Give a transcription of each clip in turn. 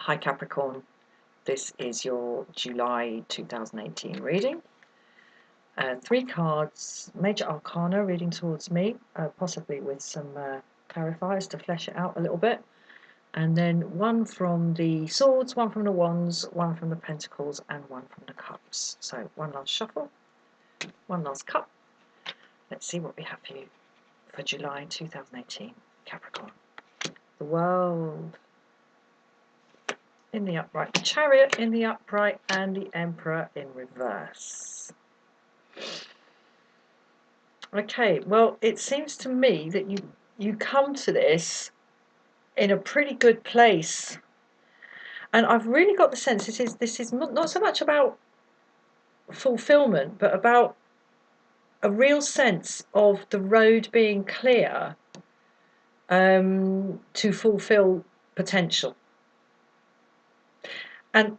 Hi Capricorn, this is your July 2018 reading. 3 cards, Major Arcana reading towards me, possibly with some clarifiers to flesh it out a little bit. And then 1 from the Swords, 1 from the Wands, 1 from the Pentacles, and 1 from the Cups. So 1 last shuffle, 1 last cup. Let's see what we have for you for July 2018, Capricorn. The World in the upright, the Chariot in the upright, and the Emperor in reverse. Okay, well, it seems to me that you come to this in a pretty good place, and I've really got the sense this is not so much about fulfillment, but about a real sense of the road being clear to fulfill potential. And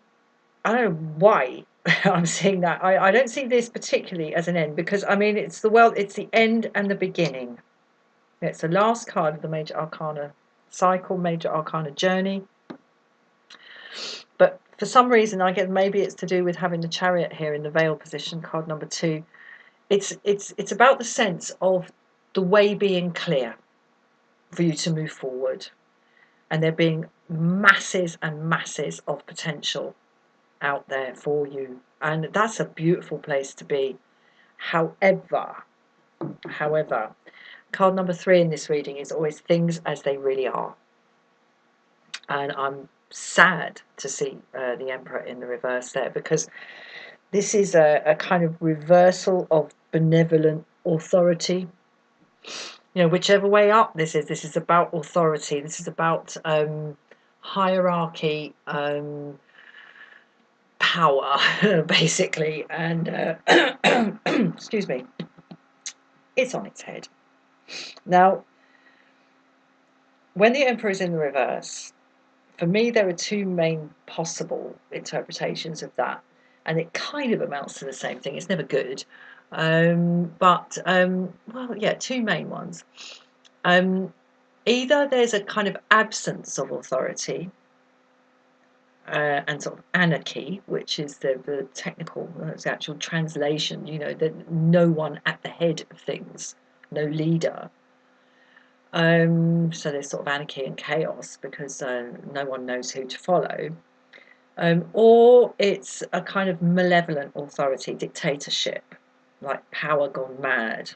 I don't know why I'm seeing that. I don't see this particularly as an end, because I mean it's the world, it's the end and the beginning. It's the last card of the Major Arcana cycle, Major Arcana journey. But for some reason, I get maybe it's to do with having the Chariot here in the veil position, card number 2. It's about the sense of the way being clear for you to move forward, and there being masses and masses of potential out there for you, and that's a beautiful place to be. However, card number 3 in this reading is always things as they really are, and I'm sad to see the Emperor in the reverse there, because this is a kind of reversal of benevolent authority. You know, whichever way up this is about authority. This is about hierarchy, power, basically, and excuse me, it's on its head. Now, when the Emperor is in the reverse, for me there are 2 main possible interpretations of that, and it kind of amounts to the same thing. It's never good, but well, yeah, 2 main ones. Either there's a kind of absence of authority, and sort of anarchy, which is the technical, the actual translation, you know, that no one at the head of things, no leader. So there's sort of anarchy and chaos because no one knows who to follow. Or it's a kind of malevolent authority, dictatorship, like power gone mad,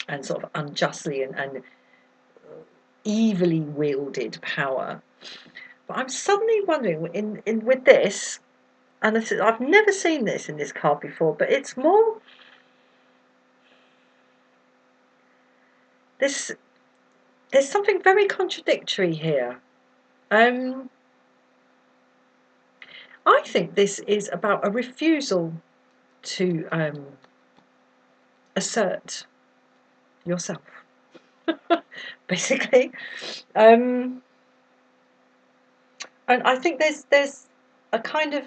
and sort of unjustly and evilly wielded power. But I'm suddenly wondering, in with this, and I've never seen this in this card before, but it's more this. There's something very contradictory here. I think this is about a refusal to assert yourself, basically. And I think there's a kind of,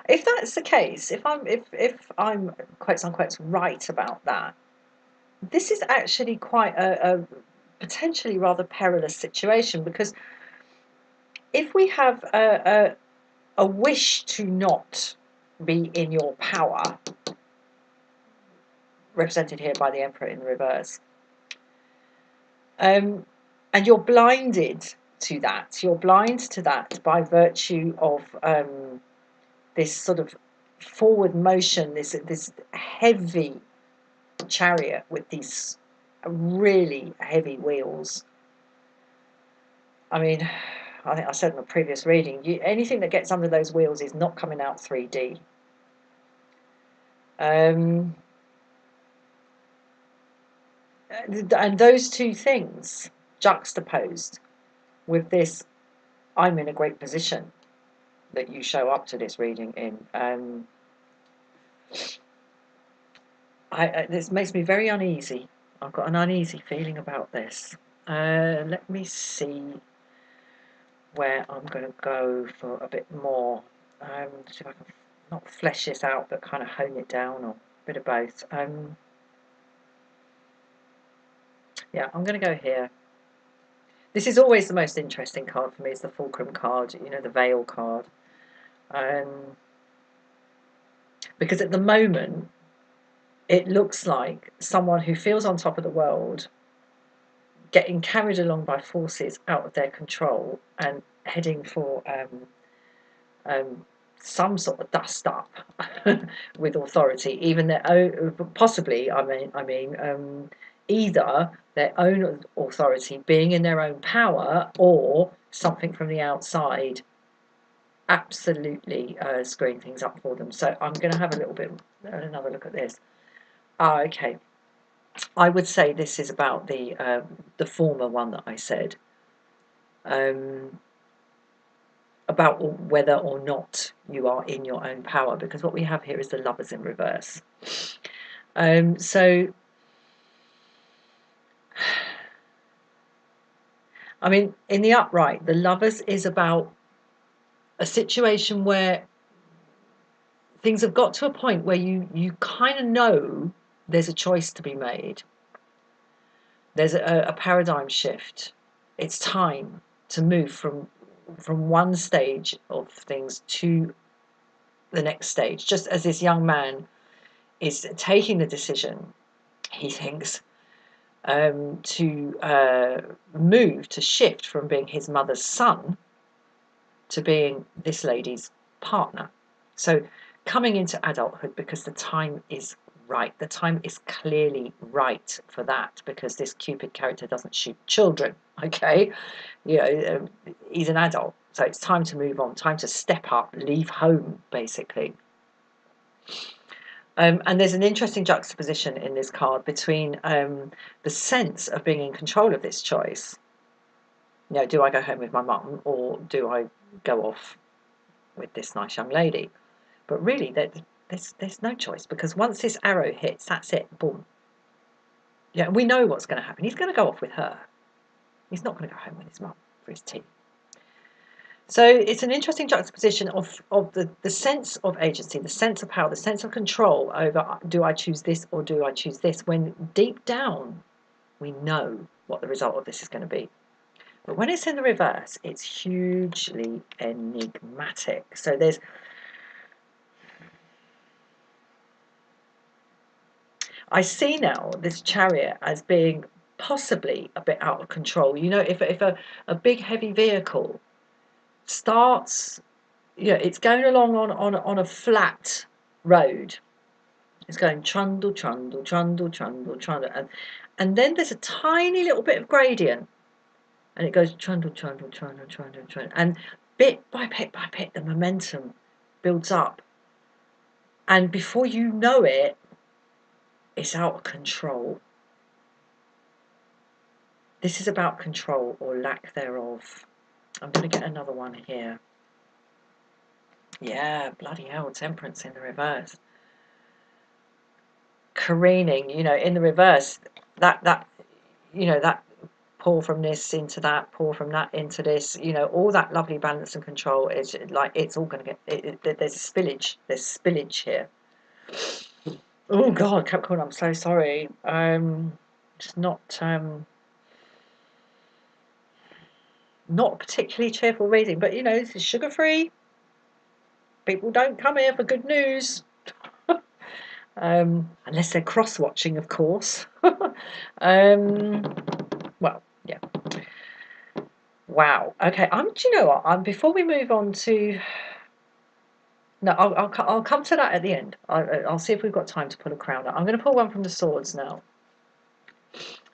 if that's the case, if I'm quotes unquote right about that, this is actually quite a potentially rather perilous situation, because if we have a wish to not be in your power, represented here by the Emperor in reverse, and you're blinded to that, you're blind to that by virtue of this sort of forward motion, this heavy chariot with these really heavy wheels. I mean, I think I said in the previous reading, anything that gets under those wheels is not coming out 3D. And those 2 things juxtaposed with this, I'm in a great position, that you show up to this reading in, this makes me very uneasy. I've got an uneasy feeling about this. Let me see where I'm going to go for a bit more. See if I can not flesh this out, but kind of hone it down, or a bit of both. Yeah, I'm going to go here. This is always the most interesting card for me. It's the Fulcrum card, you know, the Veil card. Because at the moment, it looks like someone who feels on top of the world getting carried along by forces out of their control and heading for some sort of dust up with authority, even their own, possibly. Either their own authority being in their own power, or something from the outside absolutely screwing things up for them. So I'm going to have a little bit another look at this. Okay. I would say this is about the former one that I said, about whether or not you are in your own power, because what we have here is the Lovers in reverse. So, I mean, in the upright, the Lovers is about a situation where things have got to a point where you kind of know there's a choice to be made. There's a paradigm shift. It's time to move from one stage of things to the next stage. Just as this young man is taking the decision, he thinks, to move, to shift from being his mother's son to being this lady's partner. So coming into adulthood, because the time is right. The time is clearly right for that, because this Cupid character doesn't shoot children, okay? You know, he's an adult. So it's time to move on, time to step up, leave home, basically. And there's an interesting juxtaposition in this card between the sense of being in control of this choice. You know, do I go home with my mum, or do I go off with this nice young lady? But really, there's no choice, because once this arrow hits, that's it, boom. Yeah, we know what's going to happen. He's going to go off with her. He's not going to go home with his mum for his tea. So it's an interesting juxtaposition of the sense of agency, the sense of power, the sense of control over, do I choose this or do I choose this, when deep down we know what the result of this is going to be. But when it's in the reverse, it's hugely enigmatic. So I see now this Chariot as being possibly a bit out of control. You know, if a big heavy vehicle starts, you know, it's going along on a flat road. It's going trundle, trundle, trundle, trundle, trundle, and then there's a tiny little bit of gradient, and it goes trundle, trundle, trundle, trundle, trundle, and bit by bit, the momentum builds up, and before you know it, it's out of control. This is about control or lack thereof. I'm going to get another one here. Yeah, bloody hell, Temperance in the reverse. Careening, you know, in the reverse, that you know, that pour from this into that, pour from that into this, you know, all that lovely balance and control is like, it's all going to get, there's spillage here. Oh God, Capricorn, I'm so sorry. It's not particularly cheerful reading, but you know, this is sugar free. People don't come here for good news. Unless they're cross-watching, of course. Well, yeah. Wow. Okay. Do you know what? Before we move on to, no, I'll come to that at the end. I'll see if we've got time to pull a crown out. I'm going to pull one from the swords now.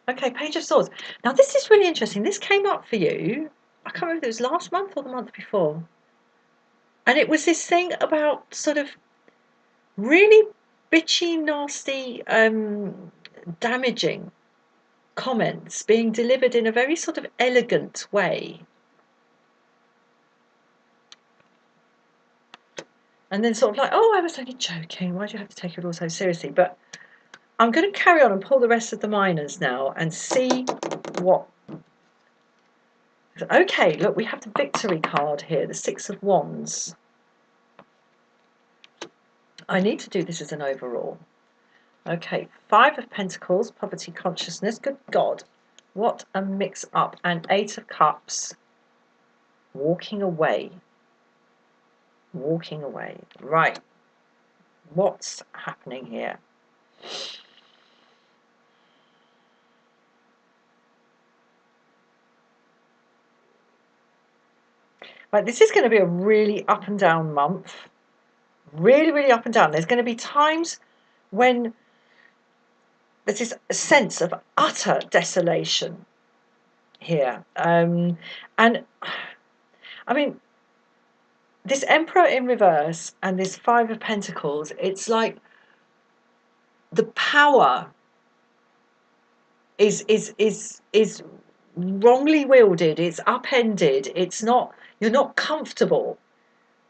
Okay, Page of Swords. Now this is really interesting. This came up for you. I can't remember if it was last month or the month before. And it was this thing about sort of really bitchy, nasty, damaging comments being delivered in a very sort of elegant way. And then sort of like, oh, I was only joking. Why do you have to take it all so seriously? But I'm going to carry on and pull the rest of the minors now and see what... Okay, look, we have the victory card here, the Six of Wands. I need to do this as an overall. Okay, Five of Pentacles, poverty consciousness. Good God. What a mix-up. And 8 of Cups. Walking away. Walking away. Right. What's happening here? Right, this is going to be a really up and down month. Really, really up and down. There's going to be times when there's this sense of utter desolation here. And I mean, this Emperor in reverse and this 5 of Pentacles, it's like the power is wrongly wielded. It's upended. It's not. You're not comfortable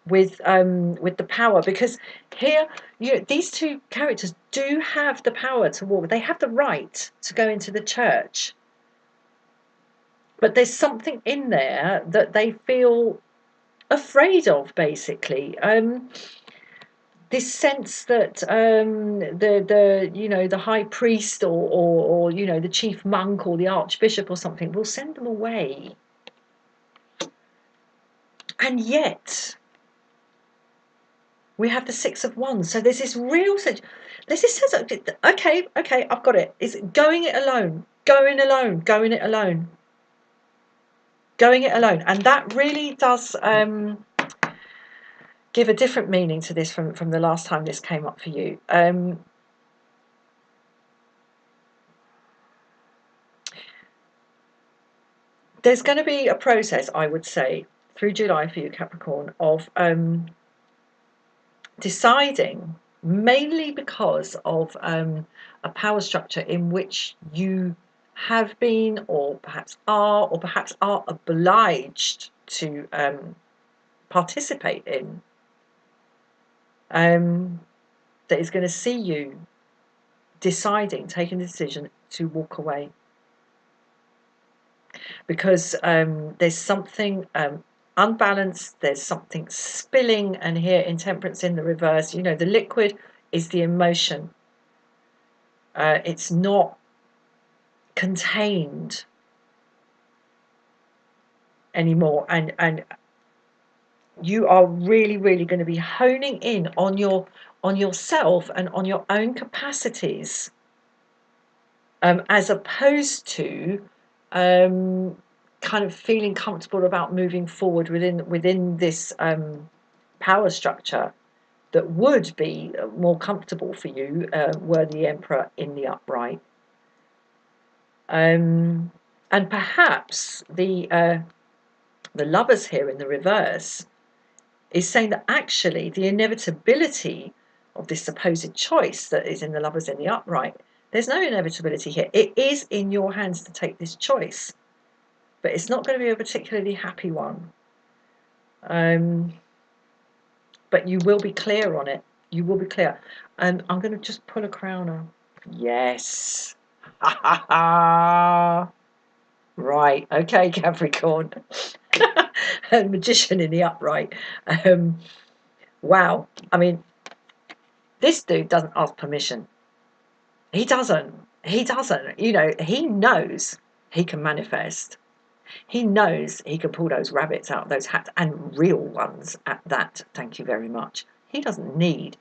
with the power, because here these two characters do have the power to walk. They have the right to go into the church, but there's something in there that they feel afraid of, basically. This sense that the high priest or the chief monk or the archbishop or something will send them away, and yet we have the 6 of Wands. So there's this real sense. There's this sense of, okay, I've got it. It's going it alone, going alone, going it alone, going it alone, and that really does give a different meaning to this from the last time this came up for you. There's going to be a process, I would say, through July for you, Capricorn, of deciding, mainly because of a power structure in which you have been or perhaps are obliged to participate in, that is going to see you taking the decision to walk away, because there's something unbalanced, there's something spilling, and here in Temperance in the reverse, the liquid is the emotion. It's not contained anymore, and you are really, really going to be honing in on yourself and on your own capacities, as opposed to kind of feeling comfortable about moving forward within this power structure that would be more comfortable for you were the Emperor in the upright. And perhaps the Lovers here in the reverse is saying that actually the inevitability of this supposed choice that is in the Lovers in the upright, there's no inevitability here. It is in your hands to take this choice, but it's not going to be a particularly happy one. But you will be clear on it. You will be clear. And I'm going to just pull a crowner. Yes. Right. Okay, Capricorn. A Magician in the upright. Wow. I mean, this dude doesn't ask permission. He doesn't. He knows he can manifest. He knows he can pull those rabbits out of those hats, and real ones at that. Thank you very much. He doesn't need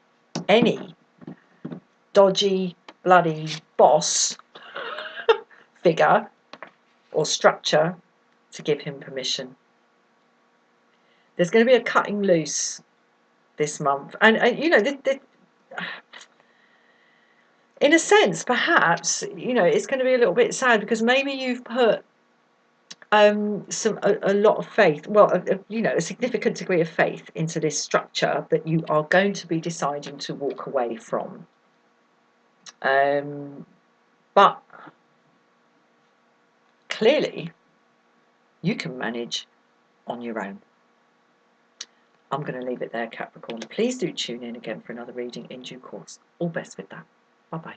any dodgy, bloody boss figure or structure to give him permission. There's going to be a cutting loose this month, and in a sense, perhaps it's going to be a little bit sad, because maybe you've put a lot of faith, well, a significant degree of faith into this structure that you are going to be deciding to walk away from. But clearly you can manage on your own. I'm going to leave it there, Capricorn. Please do tune in again for another reading in due course. All best with that. Bye-bye.